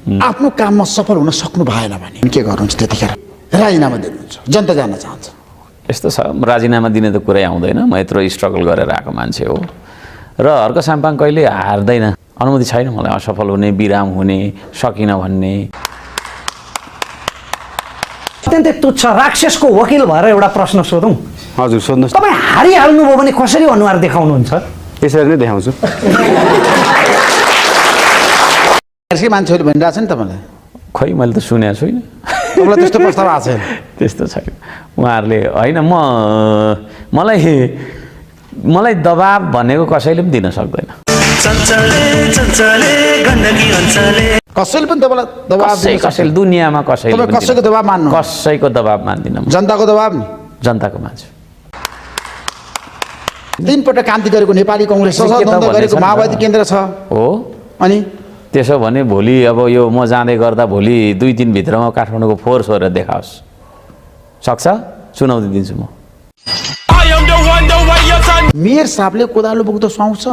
आफ्नो काममा सफल हुन सक्नु भएन भने के गर्नुहुन्छ त्यतिखेर राजीनामा दिनुहुन्छ जनता जान्न चाहन्छ यस्तो छ राजीनामा दिने त कुरै आउँदैन म यत्रो स्ट्रगल गरेर आएको मान्छे हो र हर्क साम्पाङ कहिले हार्दैन अनुमति छैन मलाई असफल हुने बिराम हुने सकिन भन्ने अत्यन्तै तुच्छ राक्षसको वकिल भएर एउटा प्रश्न सोधौँ हजुर सोध्नुहोस् तपाईँ हारिहाल्नुभयो भने कसरी अनुहार देखाउनुहुन्छ यसरी नै देखाउँछु यसकै मान्छेहरू भनिरहेछ नि तपाईँलाई खै मैले त सुनेको छुइनँ तपाईँलाई त्यस्तो प्रस्ताव आएको छैन त्यस्तो छैन उहाँहरूले होइन मलाई दबाब भनेको कसैले पनि दिन सक्दैन कसैले पनि तपाईँलाई दबाब कसैले दुनियाँमा तपाईँ कसैको दबाब मान्नु कसैको दबाब मान्दिनँ म जनताको दबाब नि जनताको मान्छे 3 पटक क्रान्ति गरेको नेपाली कङ्ग्रेस द्वन्द्व गरेको माओवादी केन्द्र छ हो अनि त्यसो भने भोलि अब यो म जाँदै गर्दा भोलि 2 दिन भित्रमा काठमाडौँको फोर्स गरेर देखाओस् सक्छ चुनौती दिन्छु म मेयर साहबले कोदालो बोक्दा सुहाउँछ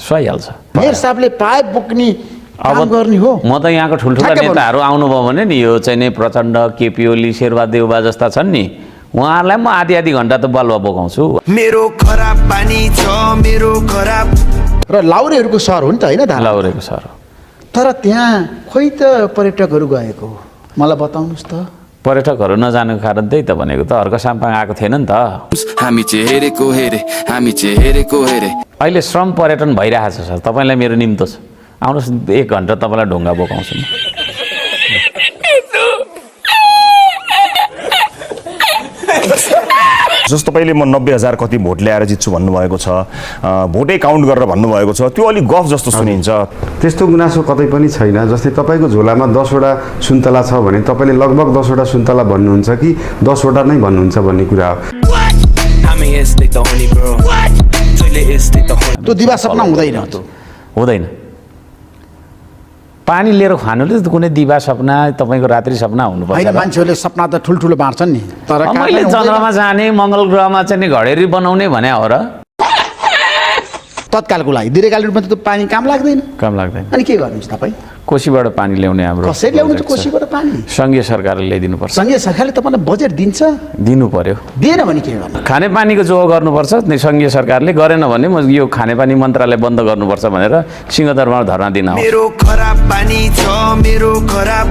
सुहाइहाल्छ मेयर साहबले पाइप बोक्ने काम गर्ने हो म त यहाँको ठुल्ठुला नेताहरू आउनुभयो भने नि यो चाहिँ नि प्रचण्ड केपी ओली शेरबहादेव जस्ता छन् नि उहाँहरूलाई म आधी घन्टा त बालुवा बोकाउँछु मेरो खराब पानी छ मेरो खराब र लाउरेहरूको सहर हो नि त होइन दा लाउरेको सर तर त्यहाँ खोइ त पर्यटकहरू गएको मलाई बताउनुहोस् त पर्यटकहरू नजानुको कारण त्यही त भनेको त हर्क साम्पाङ आएको थिएन नि त हामी चेहेरेको हेरे हामी चेहेरेको हेरे अहिले श्रम पर्यटन भइरहेको छ सर तपाईँलाई मेरो निम्तो छ आउनुहोस् 1 घन्टा तपाईँलाई ढुङ्गा बोकाउँछु म जस्तो तपाईँले म 90,000 कति भोट ल्याएर जित्छु भन्नुभएको छ भोटै काउन्ट गरेर भन्नुभएको छ त्यो अलिक गफ जस्तो सुनिन्छ त्यस्तो गुनासो कतै पनि छैन जस्तै तपाईँको झोलामा 10वटा सुन्तला छ भने तपाईँले लगभग 10वटा सुन्तला भन्नुहुन्छ कि 10वटा नै भन्नुहुन्छ भन्ने कुरा हो त्यो दिवा सपना हुँदैन हुँदैन पानी लिएर खानुले त कुनै दिवा सपना तपाईँको रात्रि सपना हुनुपर्छ होइन मान्छेहरूले सपना त ठुल्ठुलो बाँड्छन् नि तर मैले चन्द्रमा जाने मङ्गल ग्रहमा चाहिँ नि घडेरी बनाउने भने हो र तत्कालको लागि दीर्घकालीन रूपमा त पानी काम लाग्दैन अनि के गर्नुहुन्छ तपाईँ कोशीबाट पानी ल्याउने हाम्रो कसरी ल्याउनुहुन्छ कोशीबाट पानी सङ्घीय सरकारले ल्याइदिनुपर्छ सङ्घीय सरकारले तपाईँलाई बजेट दिन्छ दिनु पर्यो दिएन भने के गर्नु खानेपानीको जो गर्नुपर्छ सङ्घीय सरकारले गरेन भने म यो खानेपानी मन्त्रालय बन्द गर्नुपर्छ भनेर सिंहदरबारमा धरना दिन आउँछु मेरो खराब पानी छ मेरो खराब